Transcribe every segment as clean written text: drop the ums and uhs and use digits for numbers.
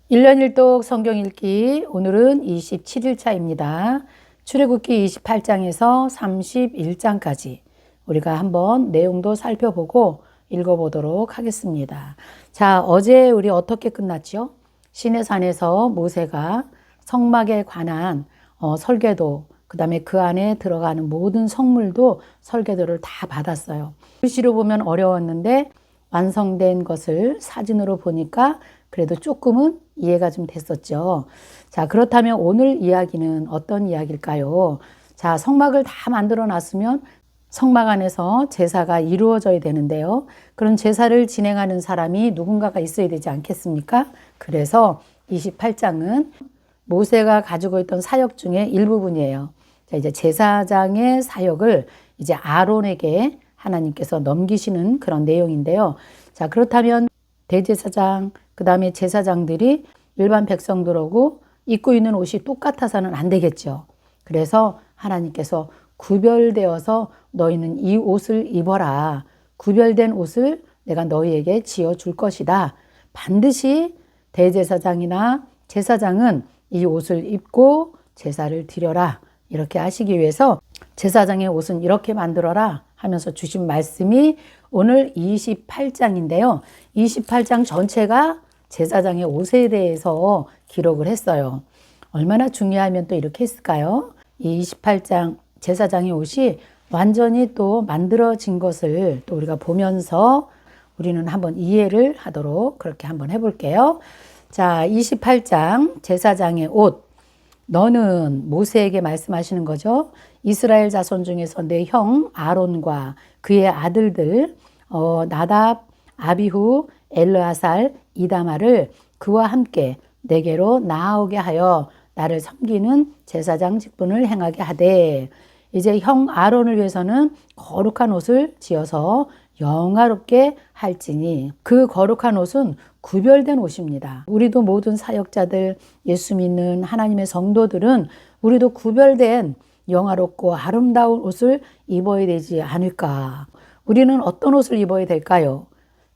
1년 1독 성경 읽기 오늘은 27일차입니다. 출애굽기 28장에서 31장까지 우리가 한번 내용도 살펴보고 읽어보도록 하겠습니다. 자, 어제 우리 어떻게 끝났죠? 시내산에서 모세가 성막에 관한 설계도, 그 다음에 그 안에 들어가는 모든 성물도 설계도를 다 받았어요. 글씨로 보면 어려웠는데 완성된 것을 사진으로 보니까 그래도 조금은 이해가 좀 됐었죠. 자, 그렇다면 오늘 이야기는 어떤 이야기일까요? 자, 성막을 다 만들어 놨으면 성막 안에서 제사가 이루어져야 되는데요. 그런 제사를 진행하는 사람이 누군가가 있어야 되지 않겠습니까? 그래서 28장은 모세가 가지고 있던 사역 중에 일부분이에요. 자, 이제 제사장의 사역을 이제 아론에게 하나님께서 넘기시는 그런 내용인데요. 자, 그렇다면 대제사장, 그 다음에 제사장들이 일반 백성들하고 입고 있는 옷이 똑같아서는 안 되겠죠. 그래서 하나님께서 구별되어서 너희는 이 옷을 입어라. 구별된 옷을 내가 너희에게 지어줄 것이다. 반드시 대제사장이나 제사장은 이 옷을 입고 제사를 드려라. 이렇게 하시기 위해서 제사장의 옷은 이렇게 만들어라 하면서 주신 말씀이 오늘 28장인데요. 28장 전체가 제사장의 옷에 대해서 기록을 했어요. 얼마나 중요하면 또 이렇게 했을까요? 이 28장 제사장의 옷이 완전히 또 만들어진 것을 또 우리가 보면서 우리는 한번 이해를 하도록 그렇게 한번 해볼게요. 자, 28장 제사장의 옷. 너는 모세에게 말씀하시는 거죠. 이스라엘 자손 중에서 내 형 아론과 그의 아들들 나답, 아비후, 엘르아살, 이다마를 그와 함께 내게로 나아오게 하여 나를 섬기는 제사장 직분을 행하게 하되, 이제 형 아론을 위해서는 거룩한 옷을 지어서 영화롭게 할지니 그 거룩한 옷은 구별된 옷입니다. 우리도 모든 사역자들, 예수 믿는 하나님의 성도들은 우리도 구별된 영화롭고 아름다운 옷을 입어야 되지 않을까? 우리는 어떤 옷을 입어야 될까요?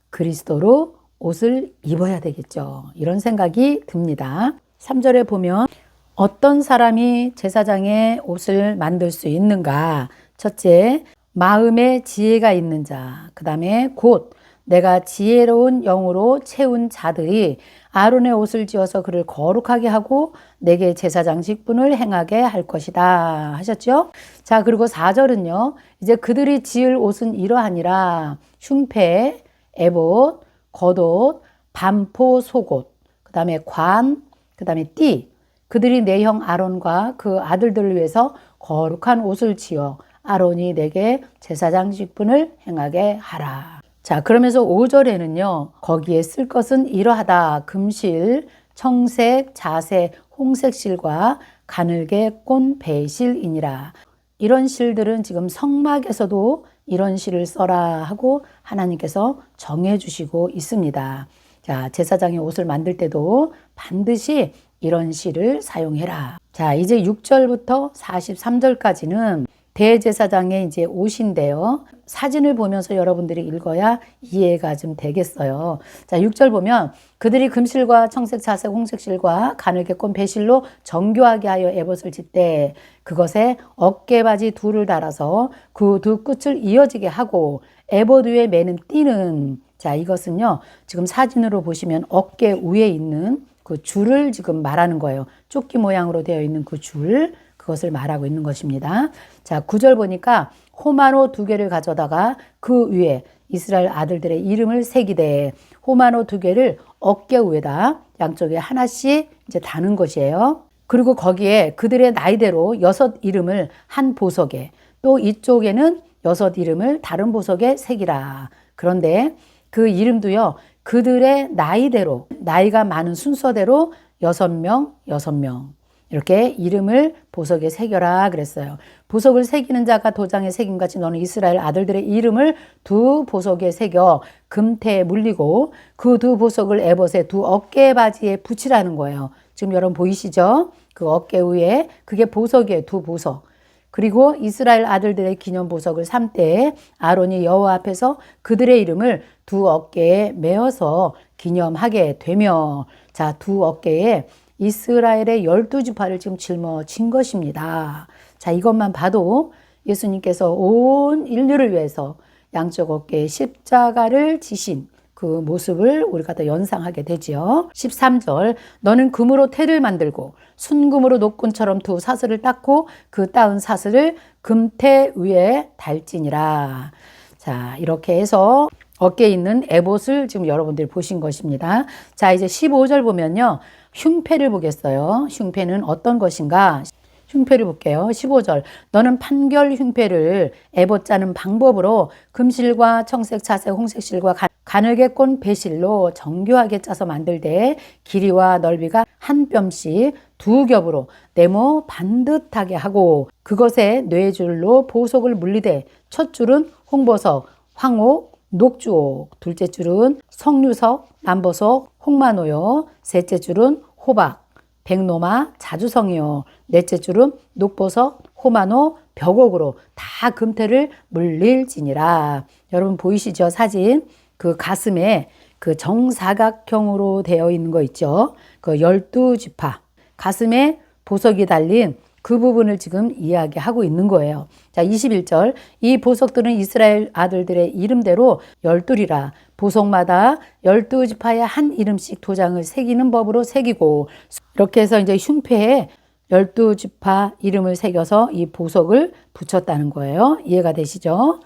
그리스도로 옷을 입어야 되겠죠. 이런 생각이 듭니다. 3절에 보면 어떤 사람이 제사장의 옷을 만들 수 있는가? 첫째, 마음에 지혜가 있는 자. 그 다음에 곧 내가 지혜로운 영으로 채운 자들이 아론의 옷을 지어서 그를 거룩하게 하고 내게 제사장 직분을 행하게 할 것이다 하셨죠? 자, 그리고 4절은요. 이제 그들이 지을 옷은 이러하니라. 흉패, 에봇, 겉옷, 반포 속옷, 그 다음에 관, 그 다음에 띠. 그들이 내 형 아론과 그 아들들을 위해서 거룩한 옷을 지어 아론이 내게 제사장 직분을 행하게 하라. 자, 그러면서 5절에는요. 거기에 쓸 것은 이러하다. 금실, 청색, 자색, 홍색 실과 가늘게 꼰 배실이니라. 이런 실들은 지금 성막에서도 이런 실을 써라 하고 하나님께서 정해 주시고 있습니다. 자, 제사장의 옷을 만들 때도 반드시 이런 실을 사용해라. 자, 이제 6절부터 43절까지는 대제사장의 이제 옷인데요. 사진을 보면서 여러분들이 읽어야 이해가 좀 되겠어요. 자, 6절 보면 그들이 금실과 청색, 자색, 홍색 실과 가늘게 꼰 배실로 정교하게 하여 에봇을 짓되 그것에 어깨바지 둘을 달아서 그 두 끝을 이어지게 하고 에봇 위에 매는 띠는, 자, 이것은요. 지금 사진으로 보시면 어깨 위에 있는 그 줄을 지금 말하는 거예요. 조끼 모양으로 되어 있는 그 줄, 그것을 말하고 있는 것입니다. 자, 9절 보니까 호마노 2개를 가져다가 그 위에 이스라엘 아들들의 이름을 새기되 호마노 2개를 어깨 위에다 양쪽에 하나씩 이제 다는 것이에요. 그리고 거기에 그들의 나이대로 6 이름을 한 보석에, 또 이쪽에는 6 이름을 다른 보석에 새기라. 그런데 그 이름도요, 그들의 나이대로, 나이가 많은 순서대로 6명, 6명. 이렇게 이름을 보석에 새겨라 그랬어요. 보석을 새기는 자가 도장에 새김같이 너는 이스라엘 아들들의 이름을 2 보석에 새겨 금태에 물리고 그 2 보석을 에봇의 2 어깨 바지에 붙이라는 거예요. 지금 여러분 보이시죠? 그 어깨 위에 그게 보석이에요. 2 보석. 그리고 이스라엘 아들들의 기념 보석을 삼 때 아론이 여호와 앞에서 그들의 이름을 두 어깨에 메어서 기념하게 되며, 자, 두 어깨에 이스라엘의 12지파를 지금 짊어진 것입니다. 자, 이것만 봐도 예수님께서 온 인류를 위해서 양쪽 어깨에 십자가를 지신 그 모습을 우리가 더 연상하게 되지요. 13절, 너는 금으로 태를 만들고 순금으로 노끈처럼 두 사슬을 닦고 그 따은 사슬을 금태 위에 달지니라. 자, 이렇게 해서 어깨에 있는 에봇을 지금 여러분들이 보신 것입니다. 자, 이제 15절 보면요, 흉패를 보겠어요. 흉패는 어떤 것인가? 흉패를 볼게요. 15절. 너는 판결 흉패를 에봇 짜는 방법으로 금실과 청색, 자색, 홍색 실과 가늘게 꼰 배실로 정교하게 짜서 만들되 길이와 넓이가 한 뼘씩 두 겹으로 네모 반듯하게 하고 그것에 뇌줄로 보석을 물리되 첫 줄은 홍보석, 황옥, 녹주옥, 둘째 줄은 석류석, 남보석, 홍마노요, 셋째 줄은 호박, 백노마, 자주성이요, 넷째 줄은 녹보석, 호마노, 벽옥으로 다 금태를 물릴지니라. 여러분 보이시죠? 사진. 그 가슴에 그 정사각형으로 되어 있는 거 있죠? 그 12지파. 가슴에 보석이 달린 그 부분을 지금 이야기하고 있는 거예요. 자, 21절. 이 보석들은 이스라엘 아들들의 이름대로 12이라. 보석마다 12지파에 한 이름씩 도장을 새기는 법으로 새기고, 이렇게 해서 이제 흉패에 12지파 이름을 새겨서 이 보석을 붙였다는 거예요. 이해가 되시죠?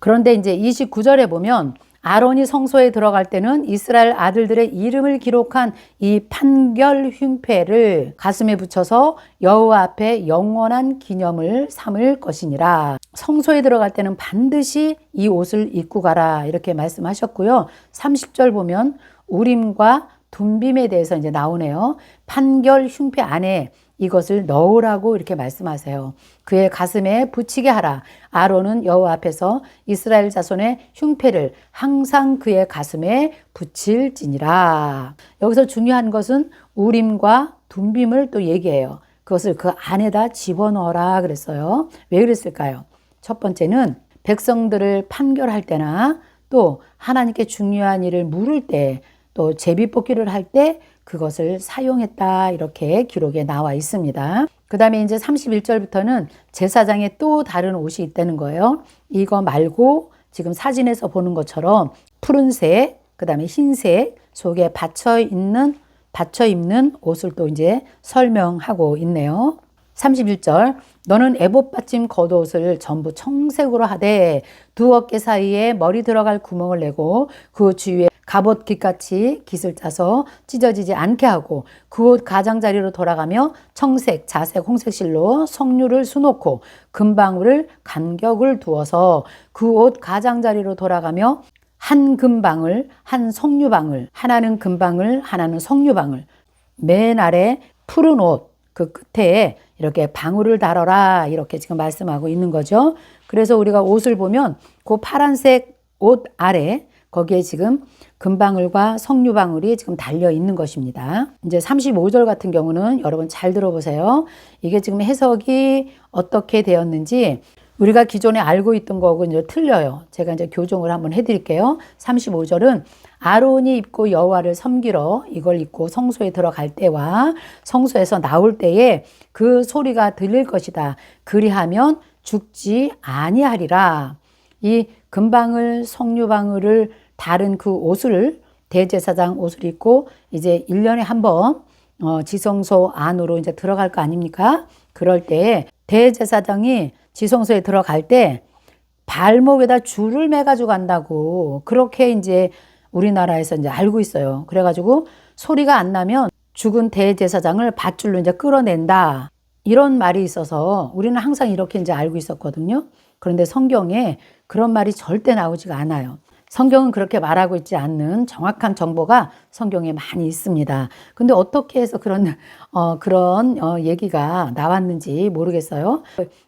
그런데 이제 29절에 보면 아론이 성소에 들어갈 때는 이스라엘 아들들의 이름을 기록한 이 판결 흉패를 가슴에 붙여서 여호와 앞에 영원한 기념을 삼을 것이니라. 성소에 들어갈 때는 반드시 이 옷을 입고 가라, 이렇게 말씀하셨고요. 30절 보면 우림과 둠빔에 대해서 이제 나오네요. 판결 흉패 안에 이것을 넣으라고 이렇게 말씀하세요. 그의 가슴에 붙이게 하라. 아론은 여호와 앞에서 이스라엘 자손의 흉패를 항상 그의 가슴에 붙일지니라. 여기서 중요한 것은 우림과 둠빔을 또 얘기해요. 그것을 그 안에다 집어넣어라 그랬어요. 왜 그랬을까요? 첫 번째는 백성들을 판결할 때나 또 하나님께 중요한 일을 물을 때, 또 제비뽑기를 할 때 그것을 사용했다, 이렇게 기록에 나와 있습니다. 그 다음에 이제 31절부터는 제사장의 또 다른 옷이 있다는 거예요. 이거 말고 지금 사진에서 보는 것처럼 푸른색, 그 다음에 흰색 속에 받쳐 입는 옷을 또 이제 설명하고 있네요. 31절, 너는 에봇 받침 겉옷을 전부 청색으로 하되 두 어깨 사이에 머리 들어갈 구멍을 내고 그 주위에 갑옷 깃같이 깃을 짜서 찢어지지 않게 하고 그 옷 가장자리로 돌아가며 청색, 자색, 홍색 실로 석류를 수놓고 금방울을 간격을 두어서 그 옷 가장자리로 돌아가며 한 금방울, 한 석류방울, 하나는 금방울, 하나는 석류방울, 맨 아래 푸른 옷 그 끝에 이렇게 방울을 달아라, 이렇게 지금 말씀하고 있는 거죠. 그래서 우리가 옷을 보면 그 파란색 옷 아래 거기에 지금 금방울과 석류방울이 지금 달려 있는 것입니다. 이제 35절 같은 경우는 여러분 잘 들어보세요. 이게 지금 해석이 어떻게 되었는지 우리가 기존에 알고 있던 거하고 이제 틀려요. 제가 이제 교정을 한번 해드릴게요. 35절은 아론이 입고 여호와를 섬기러 이걸 입고 성소에 들어갈 때와 성소에서 나올 때에 그 소리가 들릴 것이다. 그리하면 죽지 아니하리라. 이 금방울, 석류방울을 다른 그 옷을, 대제사장 옷을 입고 이제 1년에 한 번 지성소 안으로 이제 들어갈 거 아닙니까? 그럴 때 대제사장이 지성소에 들어갈 때 발목에다 줄을 매가지고 간다고, 그렇게 이제 우리나라에서 이제 알고 있어요. 그래가지고 소리가 안 나면 죽은 대제사장을 밧줄로 이제 끌어낸다, 이런 말이 있어서 우리는 항상 이렇게 이제 알고 있었거든요. 그런데 성경에 그런 말이 절대 나오지가 않아요. 성경은 그렇게 말하고 있지 않는 정확한 정보가 성경에 많이 있습니다. 근데 어떻게 해서 그런 얘기가 나왔는지 모르겠어요.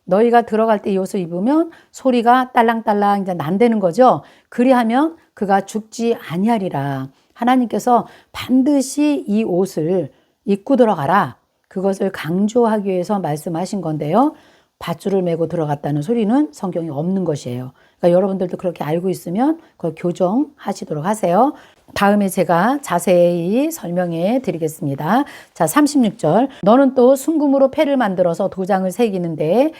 너희가 들어갈 때 이 옷을 입으면 소리가 딸랑딸랑 이제 난다는 거죠. 그리하면 그가 죽지 아니하리라. 하나님께서 반드시 이 옷을 입고 들어가라, 그것을 강조하기 위해서 말씀하신 건데요. 밧줄을 메고 들어갔다는 소리는 성경에 없는 것이에요. 그러니까 여러분들도 그렇게 알고 있으면 그걸 교정하시도록 하세요. 다음에 제가 자세히 설명해 드리겠습니다. 자, 36절. 너는 또 순금으로 패를 만들어서 도장을 새기는데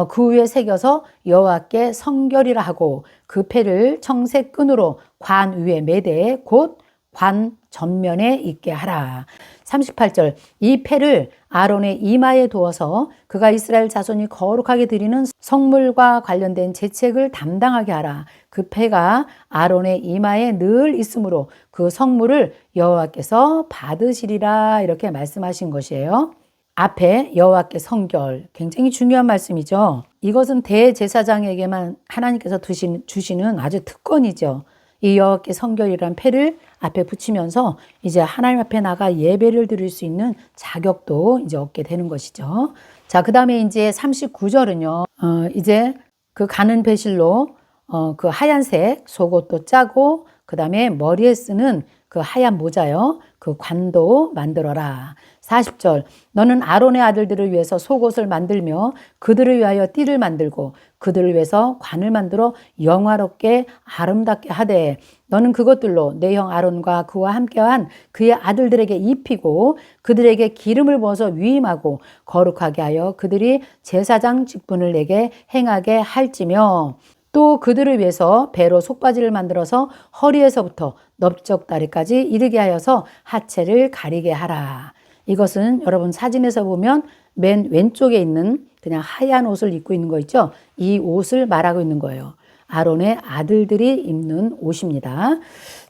그 위에 새겨서 여호와께 성결이라 하고 그 패를 청색 끈으로 관 위에 매되 곧 관 전면에 있게 하라. 38절. 이 패를 아론의 이마에 두어서 그가 이스라엘 자손이 거룩하게 드리는 성물과 관련된 제책을 담당하게 하라. 그 패가 아론의 이마에 늘 있으므로 그 성물을 여호와께서 받으시리라. 이렇게 말씀하신 것이에요. 앞에 여호와께 성결, 굉장히 중요한 말씀이죠. 이것은 대제사장에게만 하나님께서 주시는 아주 특권이죠. 이 여호와께 성결이란 패를 앞에 붙이면서 이제 하나님 앞에 나가 예배를 드릴 수 있는 자격도 이제 얻게 되는 것이죠. 자, 그 다음에 이제 39절은요, 이제 그 가는 배실로 그 하얀색 속옷도 짜고, 그 다음에 머리에 쓰는 그 하얀 모자요, 그 관도 만들어라. 40절. 너는 아론의 아들들을 위해서 속옷을 만들며 그들을 위하여 띠를 만들고 그들을 위해서 관을 만들어 영화롭게 아름답게 하되 너는 그것들로 내 형 아론과 그와 함께한 그의 아들들에게 입히고 그들에게 기름을 부어서 위임하고 거룩하게 하여 그들이 제사장 직분을 내게 행하게 할지며 또 그들을 위해서 배로 속바지를 만들어서 허리에서부터 넓적다리까지 이르게 하여서 하체를 가리게 하라. 이것은 여러분 사진에서 보면 맨 왼쪽에 있는 그냥 하얀 옷을 입고 있는 거 있죠? 이 옷을 말하고 있는 거예요. 아론의 아들들이 입는 옷입니다.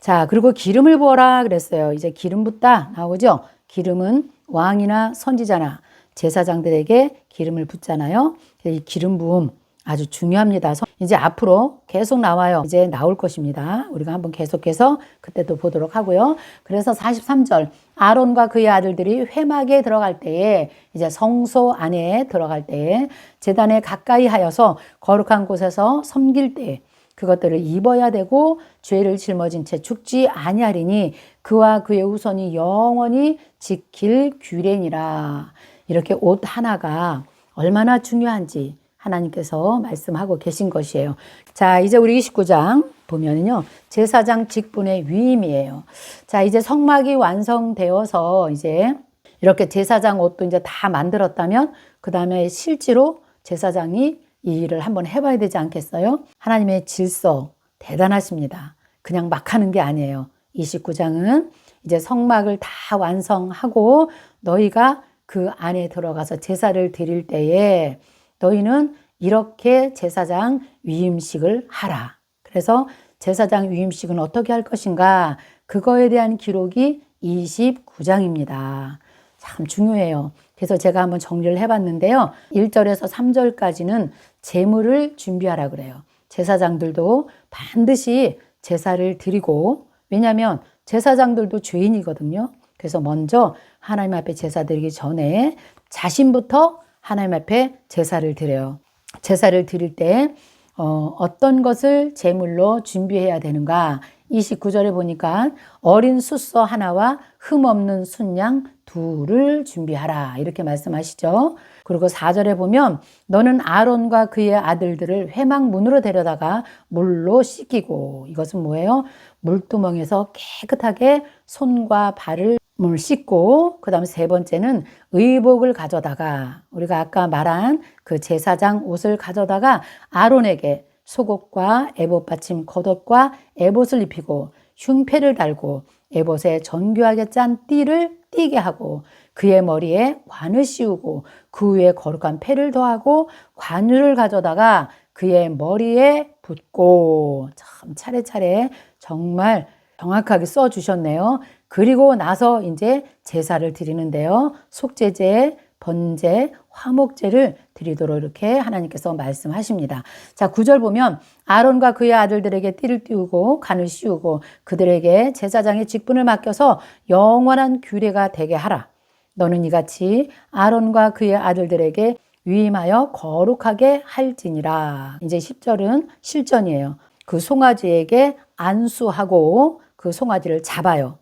자, 그리고 기름을 부어라 그랬어요. 이제 기름 붓다 나오죠? 기름은 왕이나 선지자나 제사장들에게 기름을 붓잖아요. 이 기름 부음 아주 중요합니다. 이제 앞으로 계속 나와요. 이제 나올 것입니다. 우리가 한번 계속해서 그때 또 보도록 하고요. 그래서 43절. 아론과 그의 아들들이 회막에 들어갈 때에 이제 성소 안에 들어갈 때에 제단에 가까이 하여서 거룩한 곳에서 섬길 때에 그것들을 입어야 되고 죄를 짊어진 채 죽지 아니하리니 그와 그의 후손이 영원히 지킬 규례니라. 이렇게 옷 하나가 얼마나 중요한지 하나님께서 말씀하고 계신 것이에요. 자, 이제 우리 29장 보면은요, 제사장 직분의 위임이에요. 자, 이제 성막이 완성되어서 이제 이렇게 제사장 옷도 이제 다 만들었다면, 그 다음에 실제로 제사장이 이 일을 한번 해봐야 되지 않겠어요? 하나님의 질서 대단하십니다. 그냥 막 하는 게 아니에요. 29장은 이제 성막을 다 완성하고 너희가 그 안에 들어가서 제사를 드릴 때에 너희는 이렇게 제사장 위임식을 하라. 그래서 제사장 위임식은 어떻게 할 것인가? 그거에 대한 기록이 29장입니다. 참 중요해요. 그래서 제가 한번 정리를 해봤는데요. 1절에서 3절까지는 제물을 준비하라 그래요. 제사장들도 반드시 제사를 드리고, 왜냐하면 제사장들도 죄인이거든요. 그래서 먼저 하나님 앞에 제사 드리기 전에 자신부터 하나님 앞에 제사를 드려요. 제사를 드릴 때 어떤 것을 제물로 준비해야 되는가? 29절에 보니까 어린 숫소 하나와 흠없는 순양 둘을 준비하라 이렇게 말씀하시죠. 그리고 4절에 보면 너는 아론과 그의 아들들을 회막 문으로 데려다가 물로 씻기고, 이것은 뭐예요? 물두멍에서 깨끗하게 손과 발을 씻고, 그 다음에 세 번째는 의복을 가져다가, 우리가 아까 말한 그 제사장 옷을 가져다가 아론에게 속옷과 에봇 받침 겉옷과 에봇을 입히고 흉패를 달고 에봇에 정교하게 짠 띠를 띠게 하고 그의 머리에 관을 씌우고 그 위에 거룩한 패를 더하고 관유를 가져다가 그의 머리에 붓고, 참 차례차례 정말 정확하게 써주셨네요. 그리고 나서 이제 제사를 드리는데요. 속죄제, 번제, 화목제를 드리도록 이렇게 하나님께서 말씀하십니다. 자, 9절 보면 아론과 그의 아들들에게 띠를 띄우고 간을 씌우고 그들에게 제사장의 직분을 맡겨서 영원한 규례가 되게 하라. 너는 이같이 아론과 그의 아들들에게 위임하여 거룩하게 할지니라. 이제 10절은 실전이에요. 그 송아지에게 안수하고 그 송아지를 잡아요.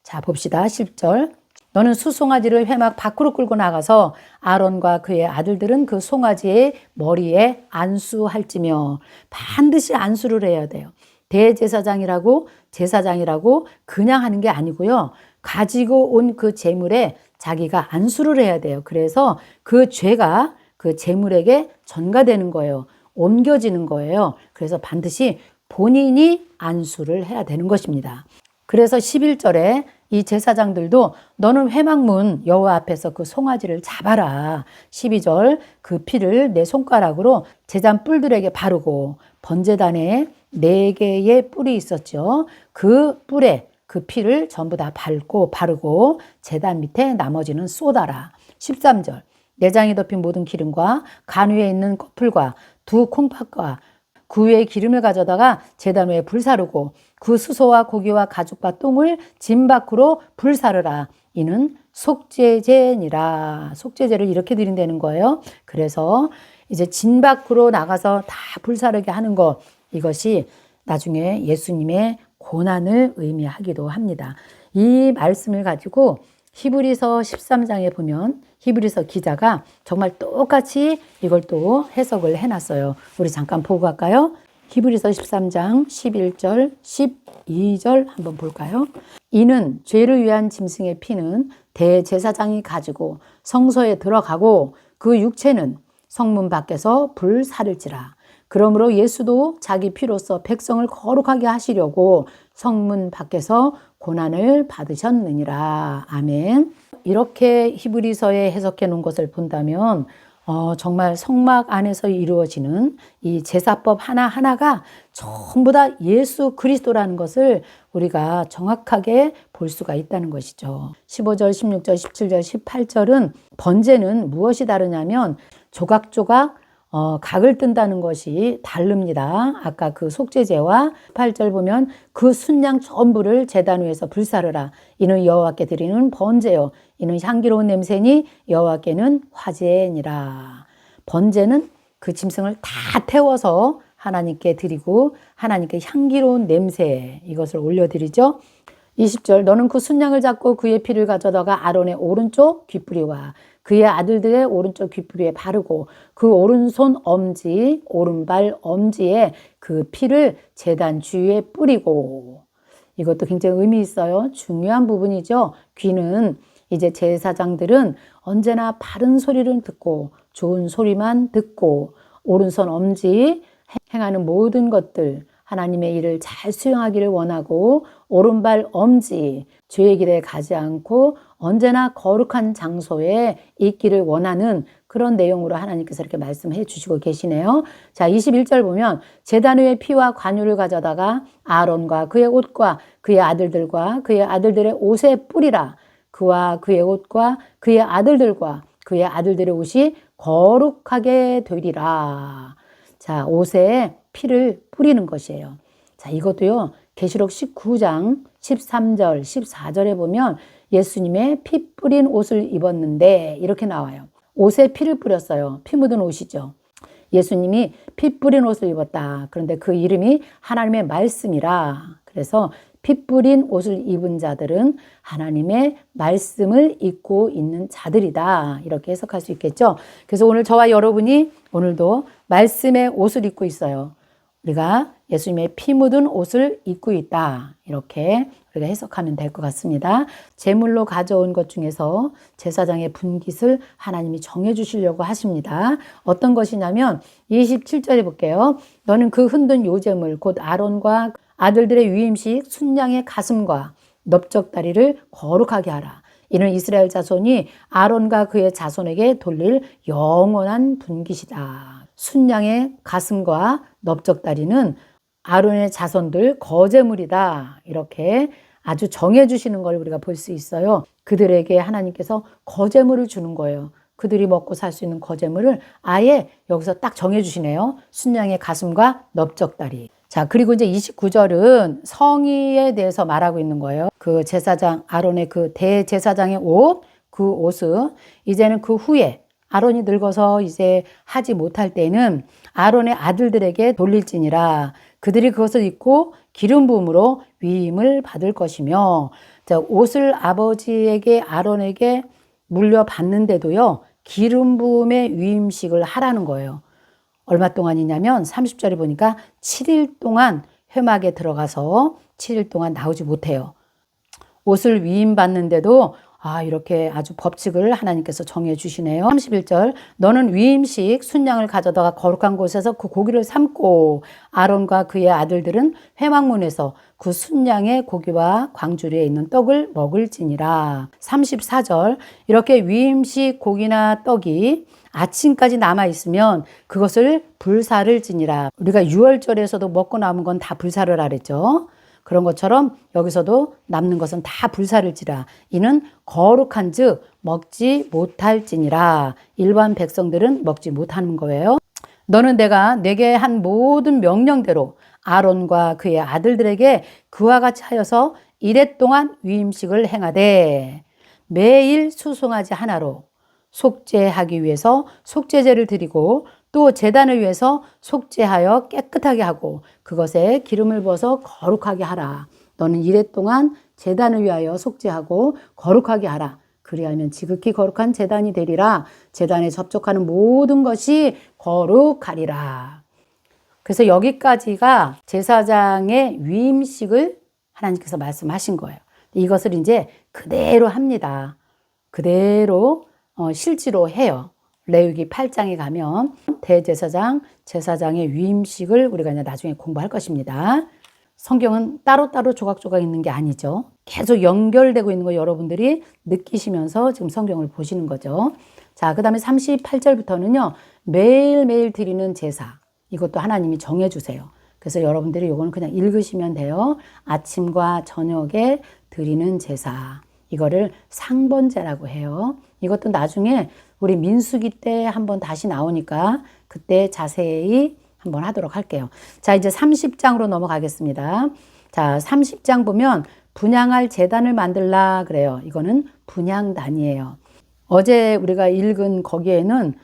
자, 봅시다. 10절. 너는 수송아지를 회막 밖으로 끌고 나가서 아론과 그의 아들들은 그 송아지의 머리에 안수할지며. 반드시 안수를 해야 돼요. 대제사장이라고 제사장이라고 그냥 하는 게 아니고요. 가지고 온 그 제물에 자기가 안수를 해야 돼요. 그래서 그 죄가 그 제물에게 전가되는 거예요. 옮겨지는 거예요. 그래서 반드시 본인이 안수를 해야 되는 것입니다. 그래서 11절에 이 제사장들도 너는 회막문 여호와 앞에서 그 송아지를 잡아라. 12절 그 피를 내 손가락으로 제단 뿔들에게 바르고 번제단에 4개의 뿔이 있었죠. 그 뿔에 그 피를 전부 다 바르고 제단 밑에 나머지는 쏟아라. 13절 내장이 덮인 모든 기름과 간 위에 있는 커플과 두 콩팥과 그 위에 기름을 가져다가 제단 위에 불사르고 그 수소와 고기와 가죽과 똥을 짐 밖으로 불사르라. 이는 속죄제니라. 속죄제를 이렇게 드린다는 거예요. 그래서 이제 짐 밖으로 나가서 다 불사르게 하는 것, 이것이 나중에 예수님의 고난을 의미하기도 합니다. 이 말씀을 가지고 히브리서 13장에 보면 히브리서 기자가 정말 똑같이 이걸 또 해석을 해놨어요. 우리 잠깐 보고 갈까요? 히브리서 13장 11절 12절 한번 볼까요? 이는 죄를 위한 짐승의 피는 대제사장이 가지고 성소에 들어가고 그 육체는 성문 밖에서 불사를지라. 그러므로 예수도 자기 피로써 백성을 거룩하게 하시려고 성문 밖에서 고난을 받으셨느니라. 아멘. 이렇게 히브리서에 해석해 놓은 것을 본다면 정말 성막 안에서 이루어지는 이 제사법 하나하나가 전부 다 예수 그리스도라는 것을 우리가 정확하게 볼 수가 있다는 것이죠. 15절, 16절, 17절, 18절은 번제는 무엇이 다르냐면 조각조각 각을 뜬다는 것이 다릅니다. 아까 그 속죄제와 8절 보면 그 순양 전부를 제단 위에서 불사르라. 이는 여호와께 드리는 번제요. 이는 향기로운 냄새니 여호와께는 화제니라. 번제는 그 짐승을 다 태워서 하나님께 드리고 하나님께 향기로운 냄새 이것을 올려드리죠. 20절 너는 그 순양을 잡고 그의 피를 가져다가 아론의 오른쪽 귓뿌리와 그의 아들들의 오른쪽 귓뿌리에 바르고 그 오른손 엄지, 오른발 엄지에 그 피를 제단 주위에 뿌리고. 이것도 굉장히 의미 있어요. 중요한 부분이죠. 귀는 이제 제사장들은 언제나 바른 소리를 듣고 좋은 소리만 듣고 오른손 엄지 행하는 모든 것들 하나님의 일을 잘 수행하기를 원하고 오른발 엄지 죄의 길에 가지 않고 언제나 거룩한 장소에 있기를 원하는 그런 내용으로 하나님께서 이렇게 말씀해 주시고 계시네요. 자, 21절 보면 제단 위에 피와 관유를 가져다가 아론과 그의 옷과 그의 아들들과 그의 아들들의 옷에 뿌리라. 그와 그의 옷과 그의 아들들과 그의 아들들의 옷이 거룩하게 되리라. 자, 옷에 피를 뿌리는 것이에요. 자, 이것도요. 계시록 19장 13절, 14절에 보면 예수님의 피 뿌린 옷을 입었는데 이렇게 나와요. 옷에 피를 뿌렸어요. 피 묻은 옷이죠. 예수님이 피 뿌린 옷을 입었다. 그런데 그 이름이 하나님의 말씀이라. 그래서 피 뿌린 옷을 입은 자들은 하나님의 말씀을 입고 있는 자들이다. 이렇게 해석할 수 있겠죠. 그래서 오늘 저와 여러분이 오늘도 말씀의 옷을 입고 있어요. 우리가 예수님의 피 묻은 옷을 입고 있다. 이렇게 우리가 해석하면 될 것 같습니다. 제물로 가져온 것 중에서 제사장의 분깃을 하나님이 정해 주시려고 하십니다. 어떤 것이냐면 27절에 볼게요. 너는 그 흔든 요제물 곧 아론과 아들들의 위임식 순양의 가슴과 넓적다리를 거룩하게 하라. 이는 이스라엘 자손이 아론과 그의 자손에게 돌릴 영원한 분깃이다. 순양의 가슴과 넓적다리는 아론의 자손들 거제물이다. 이렇게 아주 정해주시는 걸 우리가 볼 수 있어요. 그들에게 하나님께서 거제물을 주는 거예요. 그들이 먹고 살 수 있는 거제물을 아예 여기서 딱 정해주시네요. 순양의 가슴과 넓적다리. 자, 그리고 이제 29절은 성의에 대해서 말하고 있는 거예요. 그 제사장, 아론의 그 대제사장의 옷, 그 옷은 이제는 그 후에 아론이 늙어서 이제 하지 못할 때는 아론의 아들들에게 돌릴지니라. 그들이 그것을 입고 기름 부음으로 위임을 받을 것이며 자, 옷을 아버지에게 아론에게 물려받는데도요. 기름 부음의 위임식을 하라는 거예요. 얼마 동안이냐면 30절에 보니까 7일 동안 회막에 들어가서 7일 동안 나오지 못해요. 옷을 위임받는데도 이렇게 아주 법칙을 하나님께서 정해 주시네요. 31절 너는 위임식 순양을 가져다가 거룩한 곳에서 그 고기를 삶고 아론과 그의 아들들은 회막문에서 그 순양의 고기와 광주리에 있는 떡을 먹을지니라. 34절 이렇게 위임식 고기나 떡이 아침까지 남아있으면 그것을 불사를 지니라. 우리가 유월절에서도 먹고 남은 건 다 불사를 하랬죠. 그런 것처럼 여기서도 남는 것은 다 불사를 지라. 이는 거룩한 즉 먹지 못할지니라. 일반 백성들은 먹지 못하는 거예요. 너는 내가 내게 한 모든 명령대로 아론과 그의 아들들에게 그와 같이 하여서 이레 동안 위임식을 행하되 매일 수송아지 하나로 속죄하기 위해서 속죄제를 드리고 또 제단을 위해서 속죄하여 깨끗하게 하고 그것에 기름을 부어서 거룩하게 하라. 너는 이레 동안 제단을 위하여 속죄하고 거룩하게 하라. 그리하면 지극히 거룩한 제단이 되리라. 제단에 접촉하는 모든 것이 거룩하리라. 그래서 여기까지가 제사장의 위임식을 하나님께서 말씀하신 거예요. 이것을 이제 그대로 합니다. 그대로 실제로 해요. 레위기 8장에 가면 대제사장, 제사장의 위임식을 우리가 이제 나중에 공부할 것입니다. 성경은 따로따로 조각조각 있는 게 아니죠. 계속 연결되고 있는 거 여러분들이 느끼시면서 지금 성경을 보시는 거죠. 자, 그 다음에 38절부터는요. 매일매일 드리는 제사. 이것도 하나님이 정해주세요. 그래서 여러분들이 이거는 그냥 읽으시면 돼요. 아침과 저녁에 드리는 제사. 이거를 상번제라고 해요. 이것도 나중에 우리 민수기 때 한번 다시 나오니까 그때 자세히 한번 하도록 할게요. 자, 이제 30장으로 넘어가겠습니다. 자, 30장 보면 분향할 제단을 만들라 그래요. 이거는 분향단이에요. 어제 우리가 읽은 거기에는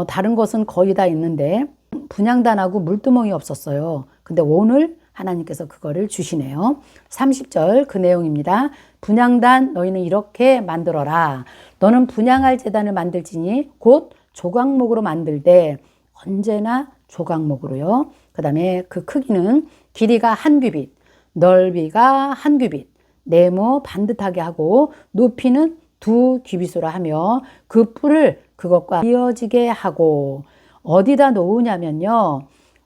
다른 것은 거의 다 있는데 분향단하고 물두멍이 없었어요. 근데 오늘 하나님께서 그거를 주시네요. 30절 그 내용입니다. 분향단 너희는 이렇게 만들어라. 너는 분향할 제단을 만들지니 곧 조각목으로 만들되 언제나 조각목으로요. 그 다음에 그 크기는 길이가 1규빗, 넓이가 1규빗, 네모 반듯하게 하고 높이는 2규빗으로 하며 그 뿔을 그것과 이어지게 하고 어디다 놓으냐면요.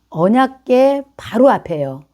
언약궤 바로 앞에요.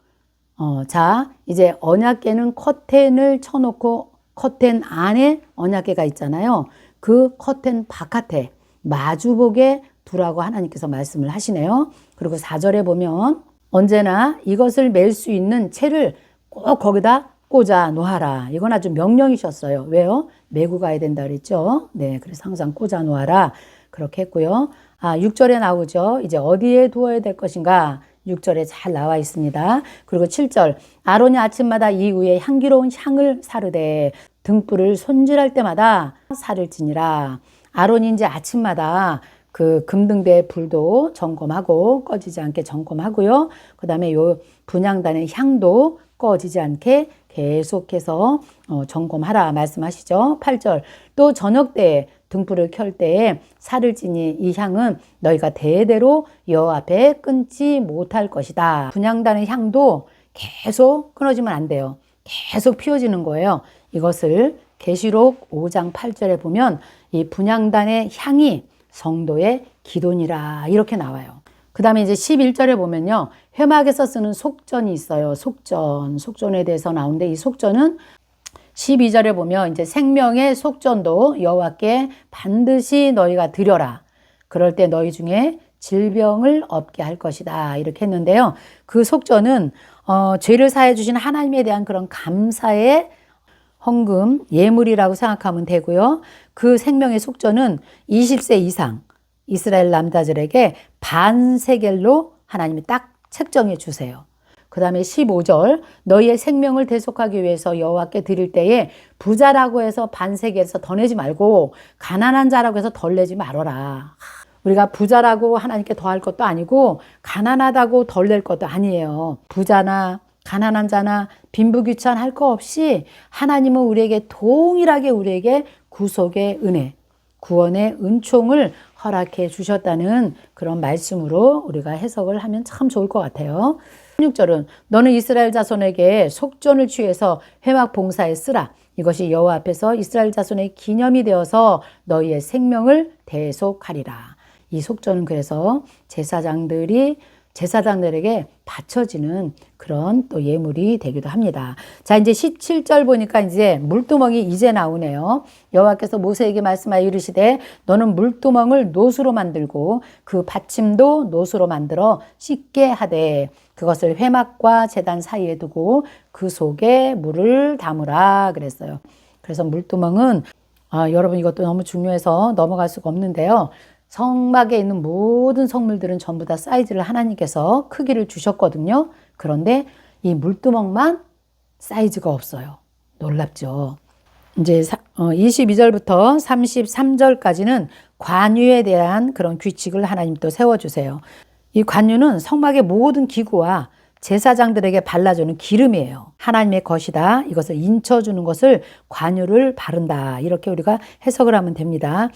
자, 이제 언약궤는 커튼을 쳐놓고 커튼 안에 언약궤가 있잖아요. 그 커튼 바깥에 마주보게 두라고 하나님께서 말씀을 하시네요. 그리고 4절에 보면 언제나 이것을 맬 수 있는 채를 꼭 거기다 꽂아 놓아라. 이건 아주 명령이셨어요. 왜요? 메고 가야 된다 그랬죠. 네, 그래서 항상 꽂아 놓아라. 그렇게 했고요. 6절에 나오죠. 이제 어디에 두어야 될 것인가? 6절에 잘 나와 있습니다. 그리고 7절 아론이 아침마다 이 위에 향기로운 향을 사르되 등불을 손질할 때마다 살을 지니라. 아론이 이제 아침마다 그 금등대의 불도 점검하고 꺼지지 않게 점검하고요. 그 다음에 요 분향단의 향도 꺼지지 않게 계속해서 점검하라 말씀하시죠. 8절 또 저녁 때에 등불을 켤 때에 살을 지니 이 향은 너희가 대대로 여호와 앞에 끊지 못할 것이다. 분향단의 향도 계속 끊어지면 안 돼요. 계속 피워지는 거예요. 이것을 계시록 5장 8절에 보면 이 분향단의 향이 성도의 기도니라 이렇게 나와요. 그 다음에 이제 11절에 보면요. 회막에서 쓰는 속전이 있어요. 속전에 대해서 나오는데 이 속전은 12절에 보면 이제 생명의 속전도 여호와께 반드시 너희가 드려라. 그럴 때 너희 중에 질병을 없게 할 것이다. 이렇게 했는데요. 그 속전은 죄를 사해 주신 하나님에 대한 그런 감사의 헌금, 예물이라고 생각하면 되고요. 그 생명의 속전은 20세 이상 이스라엘 남자들에게 반세겔로 하나님이 딱 책정해 주세요. 그 다음에 15절 너희의 생명을 대속하기 위해서 여호와께 드릴 때에 부자라고 해서 반세겔에서 더 내지 말고 가난한 자라고 해서 덜 내지 말아라. 우리가 부자라고 하나님께 더할 것도 아니고 가난하다고 덜 낼 것도 아니에요. 부자나 가난한 자나 빈부귀천할 거 없이 하나님은 우리에게 동일하게 우리에게 구속의 은혜, 구원의 은총을 허락해 주셨다는 그런 말씀으로 우리가 해석을 하면 참 좋을 것 같아요. 16절은 너는 이스라엘 자손에게 속전을 취해서 회막 봉사에 쓰라. 이것이 여호와 앞에서 이스라엘 자손의 기념이 되어서 너희의 생명을 대속하리라. 이 속전은 그래서 제사장들에게 바쳐지는 그런 또 예물이 되기도 합니다. 자, 이제 17절 보니까 이제 물두멍이 이제 나오네요. 여호와께서 모세에게 말씀하여 이르시되 너는 물두멍을 노수로 만들고 그 받침도 노수로 만들어 씻게 하되 그것을 회막과 제단 사이에 두고 그 속에 물을 담으라 그랬어요. 그래서 물두멍은 여러분 이것도 너무 중요해서 넘어갈 수가 없는데요. 성막에 있는 모든 성물들은 전부 다 사이즈를 하나님께서 크기를 주셨거든요. 그런데 이 물두멍만 사이즈가 없어요. 놀랍죠. 이제 22절부터 33절까지는 관유에 대한 그런 규칙을 하나님 또 세워주세요. 이 관유는 성막의 모든 기구와 제사장들에게 발라주는 기름이에요. 하나님의 것이다. 이것을 인쳐주는 것을 관유를 바른다. 이렇게 우리가 해석을 하면 됩니다.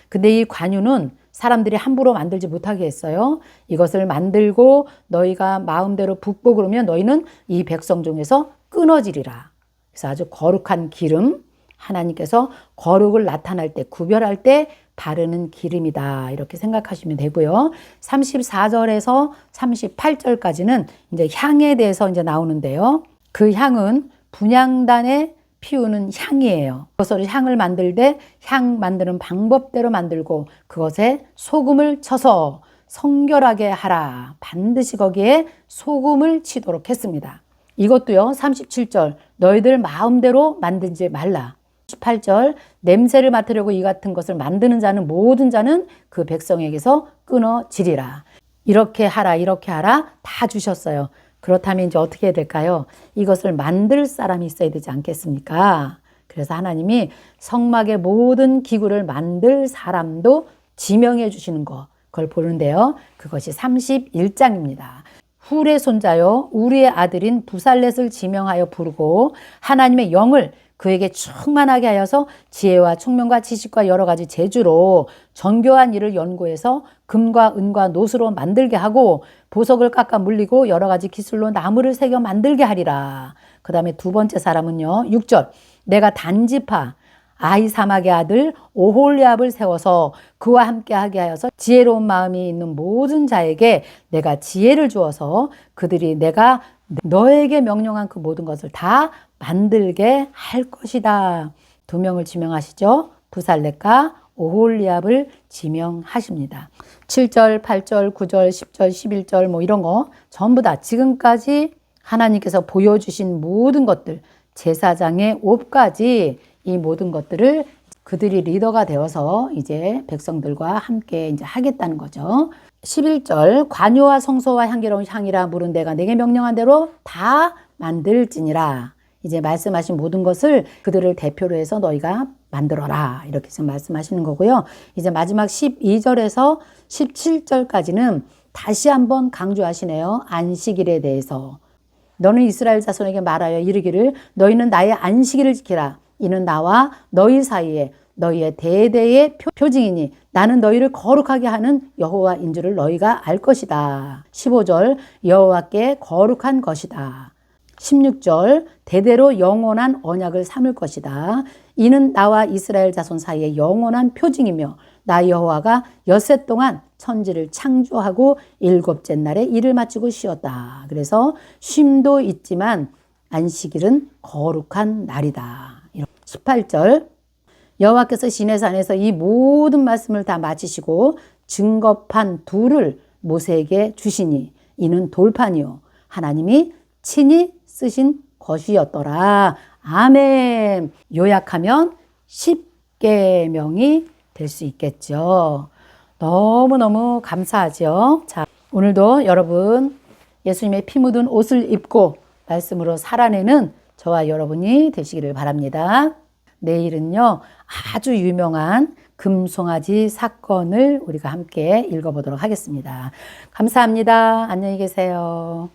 근데 이 관유는 사람들이 함부로 만들지 못하게 했어요. 이것을 만들고 너희가 마음대로 붓고 그러면 너희는 이 백성 중에서 끊어지리라. 그래서 아주 거룩한 기름, 하나님께서 거룩을 나타날 때, 구별할 때 바르는 기름이다. 이렇게 생각하시면 되고요. 34절에서 38절까지는 이제 향에 대해서 이제 나오는데요. 그 향은 분향단에 피우는 향이에요. 그것을 향을 만들 때 향 만드는 방법대로 만들고 그것에 소금을 쳐서 성결하게 하라. 반드시 거기에 소금을 치도록 했습니다. 이것도요. 37절 너희들 마음대로 만들지 말라. 18절 냄새를 맡으려고 이 같은 것을 만드는 자는 모든 자는 그 백성에게서 끊어지리라. 이렇게 하라 다 주셨어요. 그렇다면 이제 어떻게 해야 될까요? 이것을 만들 사람이 있어야 되지 않겠습니까? 그래서 하나님이 성막의 모든 기구를 만들 사람도 지명해 주시는 거, 그걸 보는데요. 그것이 31장입니다. 훌의 손자요 우리의 아들인 부살렛을 지명하여 부르고 하나님의 영을 그에게 충만하게 하여서 지혜와 총명과 지식과 여러 가지 재주로 정교한 일을 연구해서 금과 은과 노수로 만들게 하고 보석을 깎아 물리고 여러 가지 기술로 나무를 새겨 만들게 하리라. 그 다음에 두 번째 사람은요. 6절 내가 단지파 아히사막의 아들 오홀리압을 세워서 그와 함께 하게 하여서 지혜로운 마음이 있는 모든 자에게 내가 지혜를 주어서 그들이 내가 너에게 명령한 그 모든 것을 다 만들게 할 것이다. 두 명을 지명하시죠. 부살렛과 오홀리압을 지명하십니다. 7절, 8절, 9절, 10절, 11절 뭐 이런 거 전부 다 지금까지 하나님께서 보여주신 모든 것들 제사장의 옵까지 이 모든 것들을 그들이 리더가 되어서 이제 백성들과 함께 이제 하겠다는 거죠. 11절 관유와 성소와 향기로운 향이라 물은 내가 내게 명령한 대로 다 만들지니라. 이제 말씀하신 모든 것을 그들을 대표로 해서 너희가 만들어라. 이렇게 지금 말씀하시는 거고요. 이제 마지막 12절에서 17절까지는 다시 한번 강조하시네요. 안식일에 대해서. 너는 이스라엘 자손에게 말하여 이르기를 너희는 나의 안식일을 지키라. 이는 나와 너희 사이에 너희의 대대의 표징이니 나는 너희를 거룩하게 하는 여호와인 줄을 너희가 알 것이다. 15절 여호와께 거룩한 것이다. 16절 대대로 영원한 언약을 삼을 것이다. 이는 나와 이스라엘 자손 사이의 영원한 표징이며 나 여호와가 엿새 동안 천지를 창조하고 일곱째 날에 일을 마치고 쉬었다. 그래서 쉼도 있지만 안식일은 거룩한 날이다. 18절 여호와께서 시내산에서 이 모든 말씀을 다 마치시고 증거판 둘을 모세에게 주시니 이는 돌판이요 하나님이 친히 쓰신 것이었더라. 아멘. 요약하면 10계명이 될 수 있겠죠. 너무너무 감사하죠. 자, 오늘도 여러분 예수님의 피 묻은 옷을 입고 말씀으로 살아내는 저와 여러분이 되시기를 바랍니다. 내일은요, 아주 유명한 금송아지 사건을 우리가 함께 읽어보도록 하겠습니다. 감사합니다. 안녕히 계세요.